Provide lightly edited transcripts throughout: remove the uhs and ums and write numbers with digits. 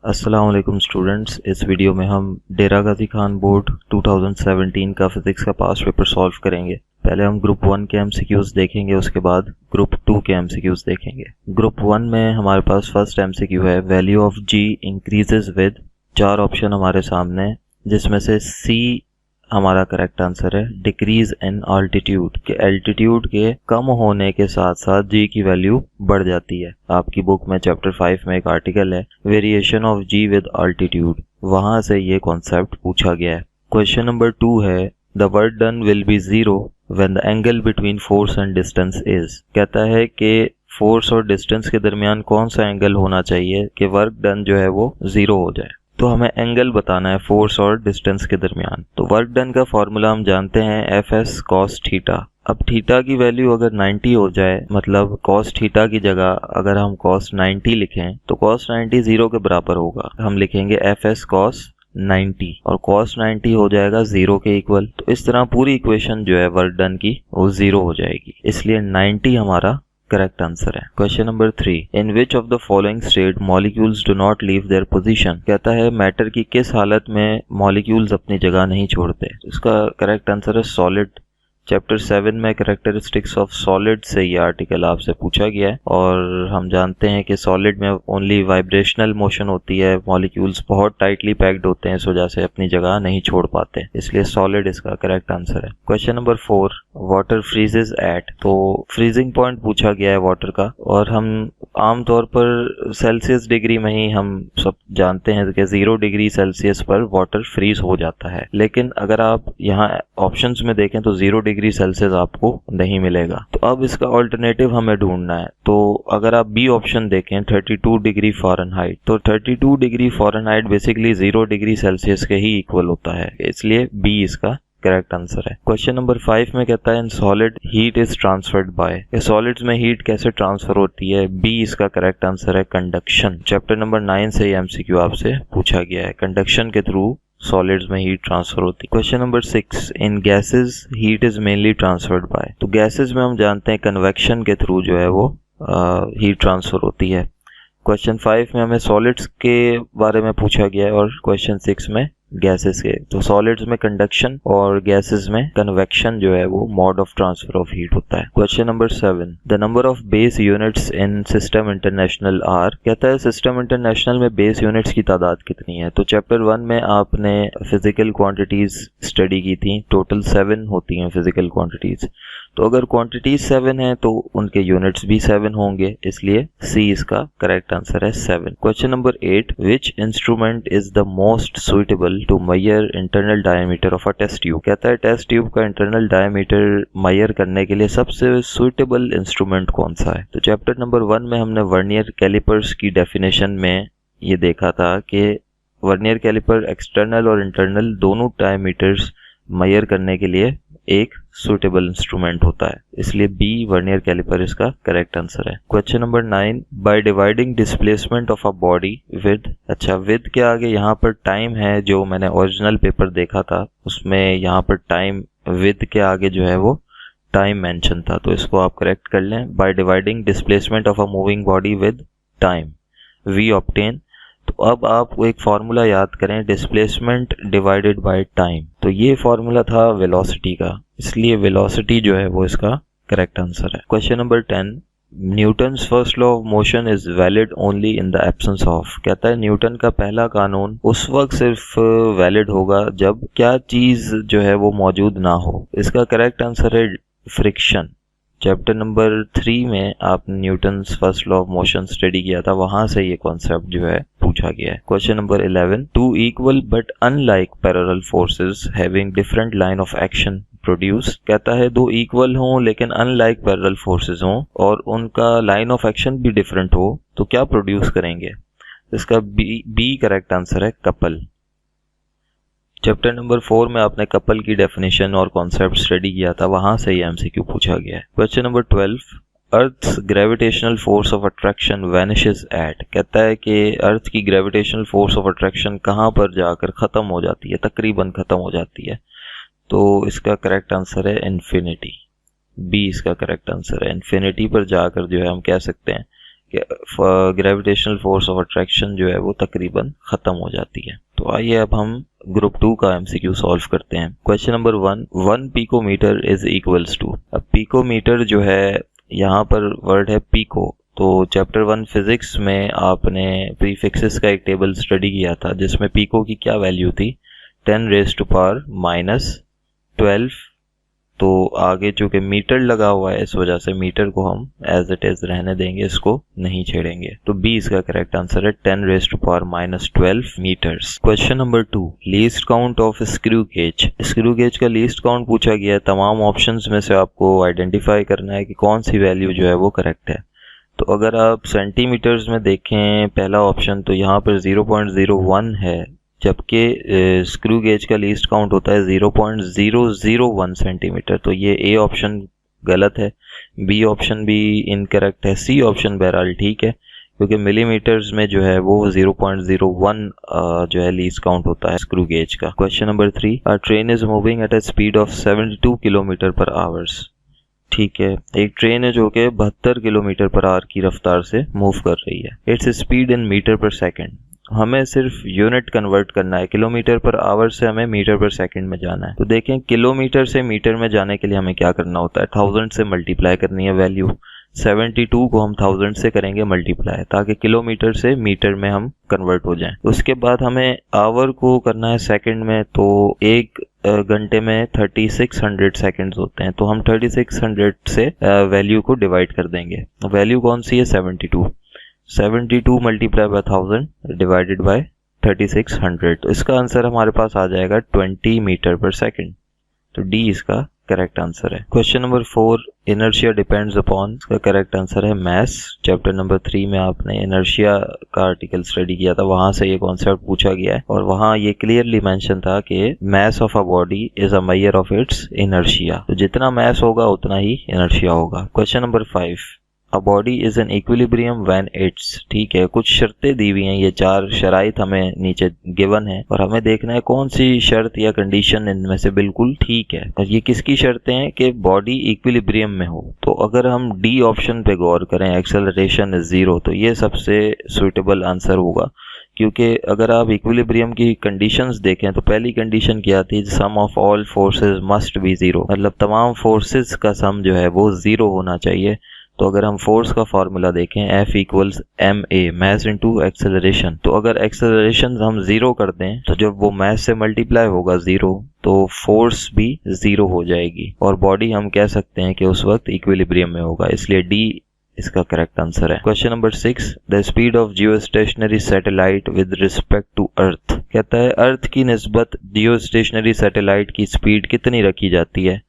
अस्सलाम वालेकुम स्टूडेंट्स। इस वीडियो में हम डेरा गाजी खान बोर्ड 2017 का फिजिक्स का पास्ट पेपर सॉल्व करेंगे। पहले हम ग्रुप 1 के एमसीक्यूज देखेंगे, उसके बाद ग्रुप 2 के एमसीक्यूज देखेंगे। ग्रुप 1 में हमारे पास फर्स्ट एमसीक्यू है value of g increases with. 4 option हमारे सामने, जिसमें से सी हमारा करेक्ट आंसर है। डिक्रीज इन अल्टीट्यूड के एल्टीट्यूड के कम होने के साथ साथ जी की वैल्यू बढ़ जाती है। आपकी बुक में चैप्टर 5 में एक आर्टिकल है variation of g with altitude, वहां से ये कॉन्सेप्ट पूछा गया है। क्वेश्चन नंबर 2 है the work done will be 0 when the angle between force and distance is. कहता है कि फोर्स और डिस्टेंस के दरमियान कौन सा एंगल होना चाहिए कि वर्क डन जो है वो 0 हो जाए। तो हमें एंगल बताना है फोर्स और डिस्टेंस के दरमियान। तो वर्क डन का फॉर्मूला हम जानते हैं एफ एस कॉस थीटा। अब थीटा की वैल्यू अगर 90 हो जाए, मतलब कॉस थीटा की जगह अगर हम कॉस 90 लिखें तो कॉस 90 0 के बराबर होगा। हम लिखेंगे एफ एस कॉस 90 और cos 90 हो जाएगा 0 के इक्वल। तो इस तरह पूरी इक्वेशन जो है वर्क डन की वो 0 हो जाएगी, इसलिए 90 हमारा करेक्ट आंसर है। Question number 3, in which of the following state molecules do not leave their position. कहता है मैटर की किस हालत में मॉलिक्यूल्स अपनी जगह नहीं छोड़ते। इसका करेक्ट आंसर है सॉलिड। चैप्टर 7 में कैरेक्टरिस्टिक्स ऑफ सॉलिड से ये आर्टिकल आपसे पूछा गया है और हम जानते हैं कि सॉलिड में ओनली वाइब्रेशनल मोशन होती है, मॉलिक्यूल्स बहुत टाइटली पैक्ड होते हैं, इस वजह से अपनी जगह नहीं छोड़ पाते, इसलिए सॉलिड इसका करेक्ट आंसर है। Question number 4, water freezes at. तो फ्रीजिंग पॉइंट पूछा गया है वाटर का, और हम आमतौर पर सेल्सियस डिग्री में ही हम सब जानते हैं कि 0 डिग्री सेल्सियस पर वाटर फ्रीज हो जाता है। लेकिन अगर आप यहाँ ऑप्शंस में देखें तो 0 डिग्री सेल्सियस आपको नहीं मिलेगा। तो अब इसका ऑल्टरनेटिव हमें ढूंढना है। तो अगर आप बी ऑप्शन देखें 32 डिग्री फ़ारेनहाइट, तो 32 degree Fahrenheit basically 0 degree Celsius के ही इक्वल होता है, इसलिए बी इसका करेक्ट आंसर है। क्वेश्चन नंबर 5 में कहता है in solid heat is transferred by. Solids में हीट कैसे ट्रांसफर होती है, बी इसका करेक्ट आंसर है कंडक्शन। चैप्टर नंबर 9 से एमसीक्यू आपसे पूछा गया है, कंडक्शन के थ्रू सॉलिड्स में हीट ट्रांसफर होती है। Question number 6, in gases heat is mainly transferred by. तो गैसेस में हम जानते हैं कन्वेक्शन के थ्रू जो है वो हीट ट्रांसफर होती है। क्वेश्चन 5 में हमें सॉलिड्स के बारे में पूछा गया है और क्वेश्चन 6 में गैसेस के। तो सॉलिड्स में कंडक्शन और गैसेस में कन्वेक्शन जो है वो mode of transfer of heat होता है। Question number 7, the number of base units in system international are. कहता है सिस्टम इंटरनेशनल में बेस यूनिट्स की तादाद कितनी है। तो चैप्टर 1 में आपने फिजिकल क्वांटिटीज स्टडी की थी, टोटल 7 होती हैं फिजिकल क्वांटिटीज। तो अगर क्वांटिटीज 7 है तो उनके यूनिट्स भी 7 होंगे, इसलिए सी इसका करेक्ट आंसर है 7। Question number 8, which instrument is the most suitable to measure internal diameter of a test tube. कहता है टेस्ट ट्यूब का इंटरनल डायमीटर मेजर करने के लिए सबसे सुइटेबल इंस्ट्रूमेंट कौन सा है। तो चैप्टर नंबर 1 में हमने वर्नियर कैलिपर्स की डेफिनेशन में ये देखा था कि वर्नियर कैलिपर एक्सटर्नल और इंटरनल दोनों डायमीटर्स मेजर करने के लिए एक सुटेबल इंस्ट्रूमेंट होता है, इसलिए बी वर्नियर कैलिपर इसका करेक्ट आंसर है। Question number 9, bye dividing displacement of a body with. अच्छा, विद के आगे यहाँ पर टाइम है, जो मैंने ओरिजिनल पेपर देखा था उसमें यहाँ पर टाइम विद के आगे जो है वो टाइम मेंशन था, तो इसको आप करेक्ट कर लें। By dividing displacement of a moving body with time we obtain. तो अब आप एक फार्मूला याद करें, डिस्प्लेसमेंट डिवाइडेड बाय टाइम। तो ये फार्मूला था वेलोसिटी का, इसलिए वेलोसिटी जो है वो इसका करेक्ट आंसर है। Question number 10, Newton's first law of motion is valid only in the absence of. कहता है न्यूटन का पहला कानून उस वक्त सिर्फ वैलिड होगा जब क्या चीज जो है वो मौजूद ना हो। इसका करेक्ट आंसर है फ्रिक्शन। चैप्टर नंबर 3 में आपने Newton's first law of motion study किया था, वहां से ये कॉन्सेप्ट जो है पूछा गया है। Question number 11, two equal but unlike parallel forces having different line of action produce. कहता है दो इक्वल हों लेकिन अनलाइक पैरेलल फोर्सेस हों और उनका लाइन ऑफ एक्शन भी डिफरेंट हो, तो क्या प्रोड्यूस करेंगे। इसका बी करेक्ट आंसर है कपल। चैप्टर नंबर 4 में आपने कपल की डेफिनेशन और कॉन्सेप्ट स्टडी किया था, वहां से ये एमसीक्यू पूछा गया है। Question number 12, earth gravitational force of attraction vanishes at. कहता है कि अर्थ की ग्रेविटेशनल फोर्स ऑफ अट्रैक्शन कहाँ पर जाकर ख़त्म हो जाती है, तकरीबन ख़त्म हो जाती है। तो इसका करेक्ट आंसर है इन्फिनिटी। बी इसका करेक्ट आंसर है। इन्फिनिटी पर जाकर जो है हम कह सकते हैं ग्रेविटेशनल फोर्स ऑफ अट्रैक्शन जो है वो तकरीबन ख़त्म हो जाती है। तो आइए अब हम ग्रुप 2 का MCQ सॉल्व करते हैं। Question number 1 picometre is equals to. अब पिकोमीटर जो है यहाँ पर वर्ड है पिको। तो चैप्टर 1 फिजिक्स में आपने प्रीफिक्सेस का एक टेबल स्टडी किया था जिसमें पिको की क्या वैल्यू थी 10⁻⁻12। तो आगे चूंकि मीटर लगा हुआ है इस वजह से मीटर को हम एज इट इज रहने देंगे, इसको नहीं छेड़ेंगे। तो बी इसका करेक्ट आंसर है 10⁻⁻12 metres. Question number 2 least count of screw gauge. Screw gauge का लीस्ट काउंट पूछा गया है। तमाम ऑप्शंस में से आपको आइडेंटिफाई करना है कि कौन सी वैल्यू जो है वो करेक्ट है। तो अगर आप सेंटीमीटर्स में देखें पहला ऑप्शन, तो यहाँ पर 0.01 है, जबकि स्क्रू गेज का लीस्ट काउंट होता है 0.001 सेंटीमीटर। तो ये ए ऑप्शन गलत है, बी ऑप्शन भी इनकरेक्ट है, सी ऑप्शन बहरहाल ठीक है क्योंकि मिलीमीटर्स में जो है वो 0.01 जो है लीस्ट काउंट होता है स्क्रू गेज का। Question number 3 a train is moving at a speed of 72 kilometre पर आवर्स। ठीक है, एक ट्रेन है जो कि 72 किलोमीटर पर आवर की रफ्तार से मूव कर रही है। इट्स स्पीड इन मीटर पर सेकंड। हमें सिर्फ यूनिट कन्वर्ट करना है, किलोमीटर पर आवर से हमें मीटर पर सेकंड में जाना है। तो देखें किलोमीटर से मीटर में जाने के लिए हमें क्या करना होता है, 1000 से मल्टीप्लाई करनी है वैल्यू। 72 को हम 1000 से करेंगे मल्टीप्लाई ताकि किलोमीटर से मीटर में हम कन्वर्ट हो जाएं। उसके बाद हमें आवर को करना है सेकंड में। तो एक घंटे में 3600 सेकंड्स होते हैं, तो हम 3600 से वैल्यू को डिवाइड कर देंगे। वैल्यू कौन सी है 72 मल्टीप्लाई बाय 1000 डिवाइडेड बाय 3600। तो इसका आंसर हमारे पास आ जाएगा 20 मीटर पर सेकंड। तो डी इसका करेक्ट आंसर है। Question number 4 inertia depends upon. इसका करेक्ट आंसर है मैस। चैप्टर नंबर 3 में आपने इनर्शिया का आर्टिकल स्टडी किया था, वहां से ये कॉन्सेप्ट पूछा गया है और वहां ये क्लियरली मेंशन था कि mass of a body is a measure of its inertia. तो जितना मैस होगा उतना ही इनर्शिया होगा। Question number 5 a body is an equilibrium when it's. ठीक है, कुछ शर्तें दी हुई हैं, ये 4 शराइत हमें नीचे गिवन है और हमें देखना है कौन सी शर्त या कंडीशन इनमें से बिल्कुल ठीक है। और ये किसकी शर्तें हैं कि बॉडी इक्विलिब्रियम में हो। तो अगर हम डी ऑप्शन पे गौर करें एक्सेलरेशन इज 0, तो ये सबसे सुइटेबल आंसर होगा क्योंकि अगर आप इक्विलिब्रियम की कंडीशंस देखें तो पहली कंडीशन क्या थी, sum of all forces must be 0, मतलब तमाम फोर्सेस का सम जो है वो 0 होना चाहिए। तो अगर हम फोर्स का फार्मूला देखें F = ma mass into acceleration, तो अगर एक्सेलरेशन हम 0 कर दें तो जब वो मास से मल्टीप्लाई होगा 0 तो फोर्स भी 0 हो जाएगी और बॉडी हम कह सकते हैं कि उस वक्त इक्विलिब्रियम में होगा, इसलिए डी इसका करेक्ट आंसर है। Question number 6 the speed of geostationary satellite with respect to earth. कहता है अर्थ की निस्बत जियोस्टेशनरी सैटेलाइट की स्पीड कितनी रखी जाती है।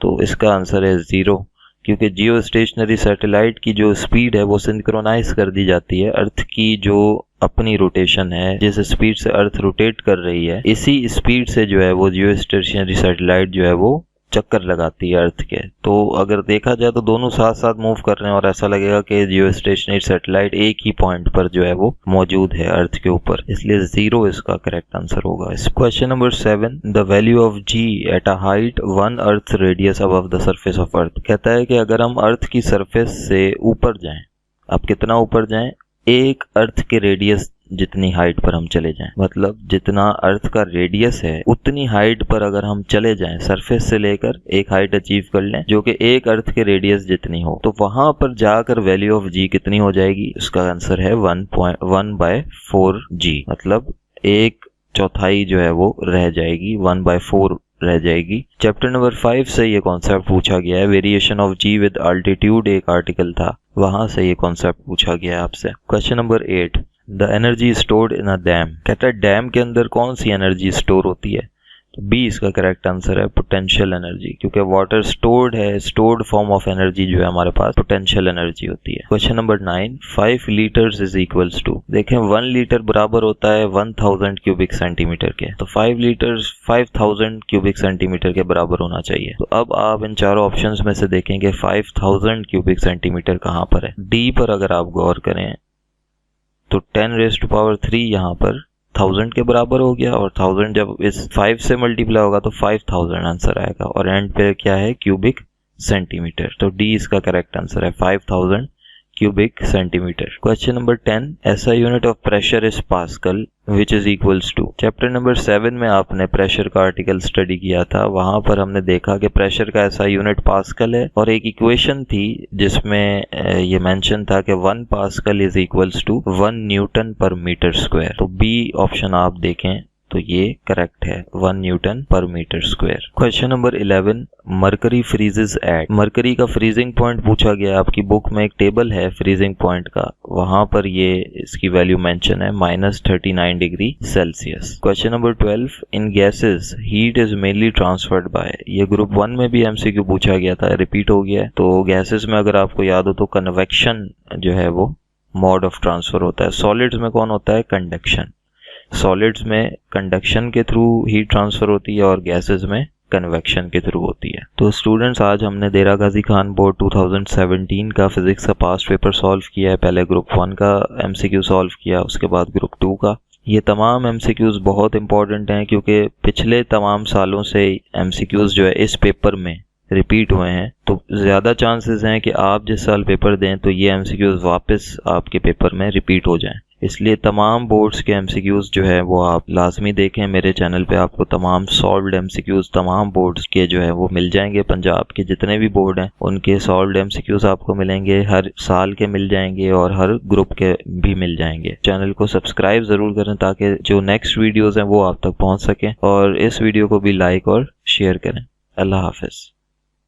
तो इसका आंसर है 0 क्योंकि जियो स्टेशनरी सैटेलाइट की जो स्पीड है वो सिंक्रोनाइज कर दी जाती है अर्थ की जो अपनी रोटेशन है, जिस स्पीड से अर्थ रोटेट कर रही है इसी स्पीड से जो है वो जियो स्टेशनरी सैटेलाइट जो है वो चक्कर लगाती है अर्थ के। तो अगर देखा जाए तो दोनों साथ साथ मूव कर रहे हैं और ऐसा लगेगा कि जियो स्टेशनरी सैटेलाइट एक ही पॉइंट पर जो है वो मौजूद है अर्थ के ऊपर, इसलिए 0 इसका करेक्ट आंसर होगा। Question number 7 the value of g at a height 1 earth radius above the surface of earth. कहता है कि अगर हम अर्थ की सरफेस से ऊपर जाएं, अब कितना ऊपर जाएं, एक अर्थ के रेडियस जितनी हाइट पर हम चले जाएं, मतलब जितना अर्थ का रेडियस है उतनी हाइट पर अगर हम चले जाएं, सरफेस से लेकर एक हाइट अचीव कर लें जो कि एक अर्थ के रेडियस जितनी हो, तो वहां पर जाकर वैल्यू ऑफ जी कितनी हो जाएगी। उसका आंसर है 1/4 जी, मतलब 1/4 जो है वो रह जाएगी, 1/4 रह जाएगी। चैप्टर नंबर 5 से ये कॉन्सेप्ट पूछा गया है, variation of g with altitude एक आर्टिकल था, वहां से ये कॉन्सेप्ट पूछा गया है आपसे। Question number 8 the energy stored in a dam. कहता है डैम के अंदर कौन सी एनर्जी स्टोर होती है। तो बी इसका करेक्ट आंसर है पोटेंशियल एनर्जी, क्योंकि वाटर स्टोर्ड है, स्टोर्ड फॉर्म ऑफ एनर्जी जो है हमारे पास पोटेंशियल एनर्जी होती है। Question number 9 5 litres is equals to. देखें 1 लीटर बराबर होता है 1000 क्यूबिक सेंटीमीटर के, तो 5 लीटर्स 5000 क्यूबिक सेंटीमीटर के बराबर होना चाहिए। तो अब आप इन चारों ऑप्शंस में से देखेंगे 5000 क्यूबिक सेंटीमीटर कहाँ पर है। डी पर अगर आप गौर करें तो 10⁻³ यहाँ पर 1000 के बराबर हो गया और 1000 जब इस 5 से मल्टीप्लाई होगा तो 5000 आंसर आएगा और एंड पे क्या है क्यूबिक सेंटीमीटर। तो डी इसका करेक्ट आंसर है 5000 cubic centimeter. Question number 10. SI unit of pressure is Pascal which is equals to. Chapter number 7 में आपने प्रेशर का आर्टिकल स्टडी किया था, वहां पर हमने देखा कि प्रेशर का SI यूनिट पास्कल है और एक इक्वेशन थी जिसमें ये मेंशन था कि 1 pascal is equals to 1 newton per metre square. तो बी ऑप्शन आप देखें तो ये करेक्ट है, 1 newton per metre square. Question number 11. Mercury freezes at. Mercury का फ्रीजिंग पॉइंट पूछा गया। आपकी बुक में एक टेबल है फ्रीजिंग पॉइंट का, वहां पर ये इसकी वैल्यू मेंशन है -39 degree Celsius. Question number 12. In gases heat is mainly transferred by. ये ग्रुप 1 में भी MCQ पूछा गया था, रिपीट हो गया है। तो गैसेस में अगर आपको याद हो तो कन्वेक्शन जो है वो मोड ऑफ ट्रांसफर होता है। सॉलिड्स में कौन होता है? कंडक्शन। सॉलिड्स में कंडक्शन के थ्रू हीट ट्रांसफर होती है और गैसेस में कन्वेक्शन के थ्रू होती है। तो स्टूडेंट्स, आज हमने देरा गाजी खान बोर्ड 2017 का फिजिक्स का पास्ट पेपर सॉल्व किया है। पहले ग्रुप 1 का MCQ सॉल्व किया, उसके बाद ग्रुप 2 का। ये तमाम MCQs बहुत इंपॉर्टेंट हैं क्योंकि पिछले तमाम सालों से MCQs जो है इस पेपर में रिपीट हुए हैं। तो ज़्यादा चांसेस हैं कि आप जिस साल पेपर दें तो ये MCQs वापस आपके पेपर में रिपीट हो जाएं। इसलिए तमाम बोर्ड्स के MCQs जो है वो आप लाजमी देखें। मेरे चैनल पे आपको तमाम सॉल्व्ड MCQs तमाम बोर्ड्स के जो है वो मिल जाएंगे। पंजाब के जितने भी बोर्ड हैं उनके सॉल्व्ड MCQs आपको मिलेंगे, हर साल के मिल जाएंगे और हर ग्रुप के भी मिल जाएंगे। चैनल को सब्सक्राइब ज़रूर करें ताकि जो नेक्स्ट वीडियोज़ हैं वो आप तक पहुँच सकें, और इस वीडियो को भी लाइक और शेयर करें। अल्लाह हाफिज़।